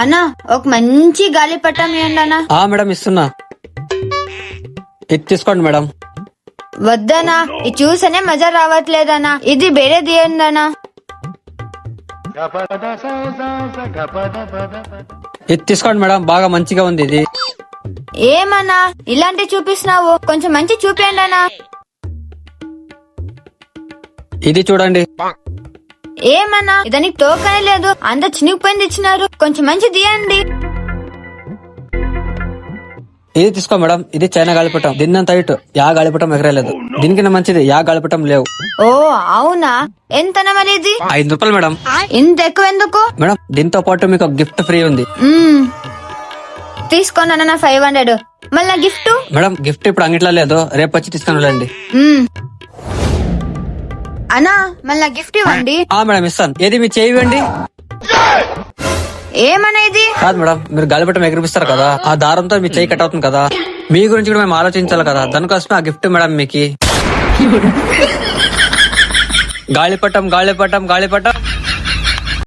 అన్నా ఒక మంచి గాలిపటం ఇవ్వండి అన్నా. మేడం ఇస్తున్నా. ఇది తీసుకోండి మేడం. వద్దనా, ఇది చూసనే మజా రావట్లేదన్నా. ఇది వేరే తీయండి అన్నా. ఇది తీసుకోండి మేడం, బాగా మంచిగా ఉంది ఇది. ఏమన్నా ఇలాంటి చూపిస్తున్నావు, కొంచెం మంచి చూపించండి అన్నా. ఇది చూడండి. ఏమన్నా ఇదానికి తోకనే లేదు, అంత చినిగిపోయింది ఇచ్చినారు, కొంచెం మంచి తీయండి. ఇది తీసుకో మేడం, ఇది చైనా గాలిపటం. దీన్నంత హైట్ యా గాలిపటం ఎగరలేదు. దీనికన్నా మంచిది యా గాలిపటం లేవు. ఓ అవునా, ఎంతనా మరి ఇది? 5 రూపాయలు మేడం. ఇంత ఎక్కువ ఎందుకు? మేడం దీంతో పాటు మీకు ఒక గిఫ్ట్ ఫ్రీ ఉంది. తీసుకోండి అన్న 500. మళ్ళీ గిఫ్ట్? మేడం గిఫ్ట్ ఇప్పుడు అంగిట్లో లేదు, రేపు వచ్చి తీసుకుని వెళ్ళండి. అన్నా మళ్ళీ గిఫ్ట్ ఇవ్వండి. మేడం ఇస్తాను. ఏది మీ చేయి ఇవ్వండి. ఏమన్నా ఇది? కాదు మేడం, మీరు గాలిపటం ఎగిరిపిస్తారు కదా, ఆ దారంతో మీ చేయి కట్ అవుతుంది కదా, మీ గురించి కూడా మేము ఆలోచించాలి కదా, దానికోసమే ఆ గిఫ్ట్ మేడం మీకు. గాలిపటం గాలిపటం గాలిపటం.